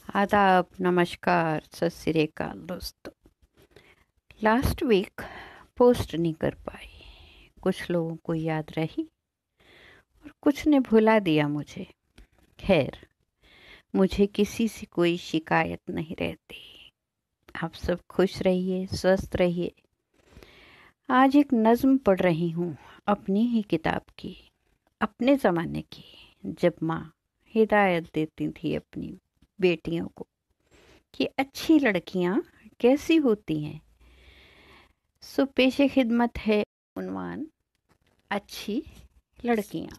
आदाब, नमस्कार, सत श्री अकाल दोस्तों। लास्ट वीक पोस्ट नहीं कर पाई। कुछ लोगों को याद रही और कुछ ने भुला दिया मुझे। खैर, मुझे किसी से कोई शिकायत नहीं रहती। आप सब खुश रहिए, स्वस्थ रहिए। आज एक नज्म पढ़ रही हूँ, अपनी ही किताब की, अपने ज़माने की, जब माँ हिदायत देती थी अपनी बेटियों को कि अच्छी लड़कियां कैसी होती हैं। सो पेशे खिदमत है उन्वान, अच्छी लड़कियां।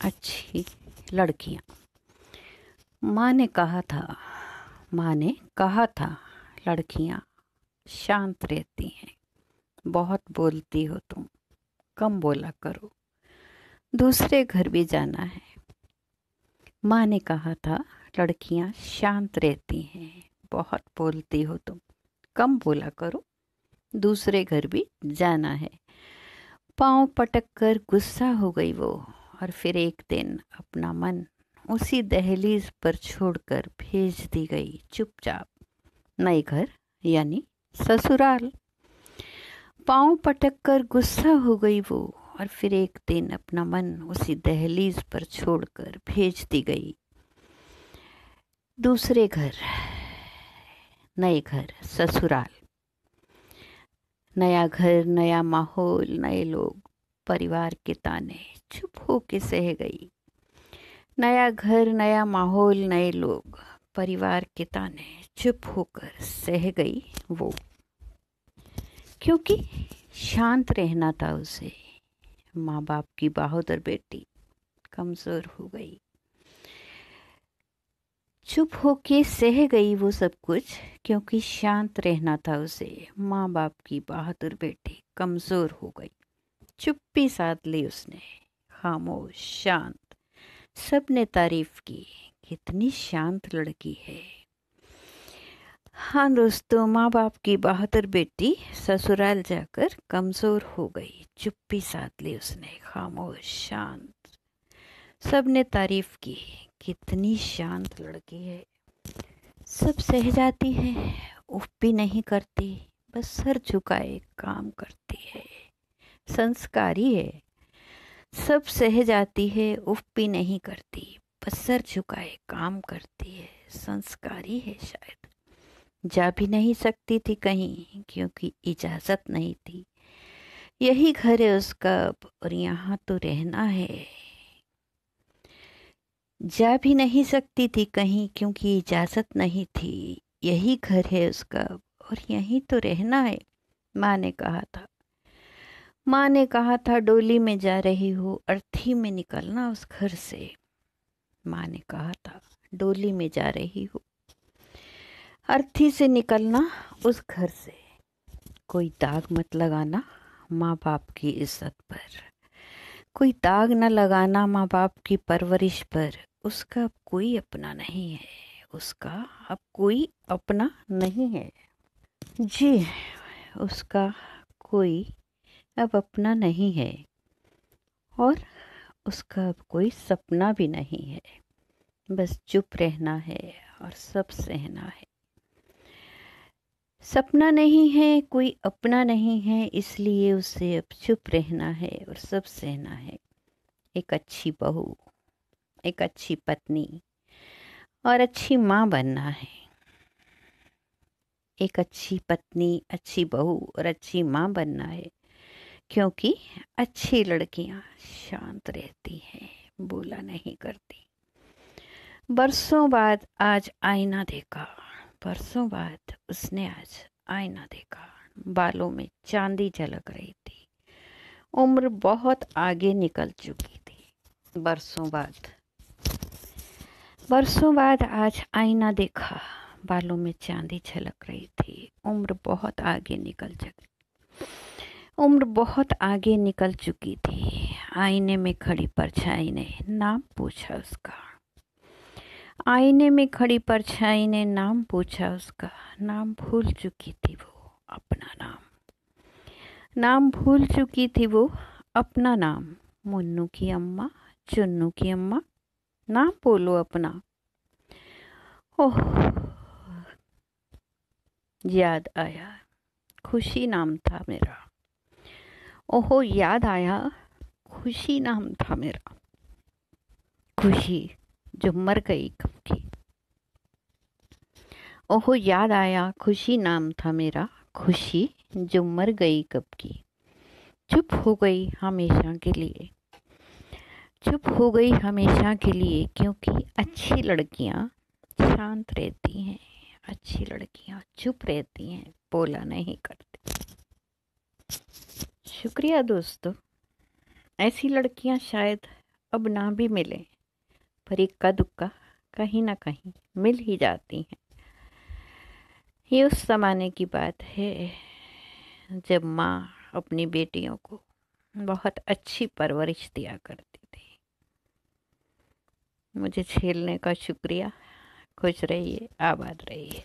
अच्छी लड़कियां। माँ ने कहा था लड़कियां शांत रहती हैं, बहुत बोलती हो तुम, कम बोला करो, दूसरे घर भी जाना है। माँ ने कहा था लड़कियां शांत रहती हैं, बहुत बोलती हो तुम, कम बोला करो, दूसरे घर भी जाना है। पाँव पटक कर गुस्सा हो गई वो, और फिर एक दिन अपना मन उसी दहलीज पर छोड़कर भेज दी गई चुपचाप नए घर यानी ससुराल। पाँव पटक कर गुस्सा हो गई वो, और फिर एक दिन अपना मन उसी दहलीज पर छोड़कर भेज दी गई दूसरे घर, नए घर ससुराल। नया घर, नया माहौल, नए लोग, परिवार के ताने चुप हो के सह गई। नया घर, नया माहौल, नए लोग, परिवार के ताने चुप होकर सह गई वो, क्योंकि शांत रहना था उसे। माँ बाप की बहादुर बेटी कमजोर हो गई। चुप होके सह गई वो सब कुछ, क्योंकि शांत रहना था उसे। माँ बाप की बहादुर बेटी कमजोर हो गई। चुप्पी साध ली उसने, खामोश, शांत। सबने तारीफ की, कितनी शांत लड़की है। हाँ दोस्तों, माँ बाप की बहादुर बेटी ससुराल जाकर कमजोर हो गई। चुप्पी साध ली उसने, खामोश, शांत। सबने तारीफ की, कितनी शांत लड़की है। सब सह जाती है, उफ भी नहीं करती, बस सर झुकाए काम करती है। संस्कारी है। सब सह जाती है, उफ भी नहीं करती, बस सर झुकाए काम करती है। संस्कारी है शायद। जा भी नहीं सकती थी कहीं, क्योंकि इजाजत नहीं थी। यही घर है उसका अब, और यहाँ तो रहना है। जा भी नहीं सकती थी कहीं, क्योंकि इजाजत नहीं थी। यही घर है उसका अब, और यहीं तो रहना है। माँ ने कहा था, माँ ने कहा था डोली में जा रही हो, अर्थी में निकलना उस घर से। माँ ने कहा था डोली में जा रही हो, अर्थी से निकलना उस घर से। कोई दाग मत लगाना माँ बाप की इज्जत पर, कोई दाग न लगाना माँ बाप की परवरिश पर। उसका अब कोई अपना नहीं है, उसका अब कोई अपना नहीं है। जी, उसका कोई अब अपना नहीं है, और उसका अब कोई सपना भी नहीं है। बस चुप रहना है और सब सहना है। सपना नहीं है, कोई अपना नहीं है, इसलिए उसे अब चुप रहना है और सब सहना है। एक अच्छी बहू, एक अच्छी पत्नी और अच्छी माँ बनना है। एक अच्छी पत्नी, अच्छी बहू और अच्छी माँ बनना है, क्योंकि अच्छी लड़कियां शांत रहती हैं, बोला नहीं करती। बरसों बाद आज आईना देखा, बरसों बाद उसने आज आईना देखा। बालों में चांदी झलक रही थी। उम्र बहुत आगे निकल चुकी थी। बरसों बाद आज आईना देखा। बालों में चांदी झलक रही थी। उम्र बहुत आगे निकल चुकी थी। आईने में खड़ी परछाई ने नाम पूछा उसका। आईने में खड़ी परछाई ने नाम पूछा उसका। नाम भूल चुकी थी वो अपना नाम भूल चुकी थी वो अपना नाम। मुन्नू की अम्मा, चुन्नू की अम्मा, नाम बोलो अपना। ओह, याद आया, खुशी नाम था मेरा। ओहो, याद आया, खुशी नाम था मेरा। खुशी जो मर गई कब की। ओहो, याद आया, खुशी नाम था मेरा। खुशी जो मर गई कब की। चुप हो गई हमेशा के लिए। चुप हो गई हमेशा के लिए, क्योंकि अच्छी लड़कियां शांत रहती हैं। अच्छी लड़कियां चुप रहती हैं, बोला नहीं करती। शुक्रिया दोस्तों। ऐसी लड़कियां शायद अब ना भी मिलें, पर इक्का दुक्का कहीं ना कहीं मिल ही जाती हैं। ये उस जमाने की बात है जब माँ अपनी बेटियों को बहुत अच्छी परवरिश दिया करती थी। मुझे छेलने का शुक्रिया। खुश रहिए, आबाद रहिए।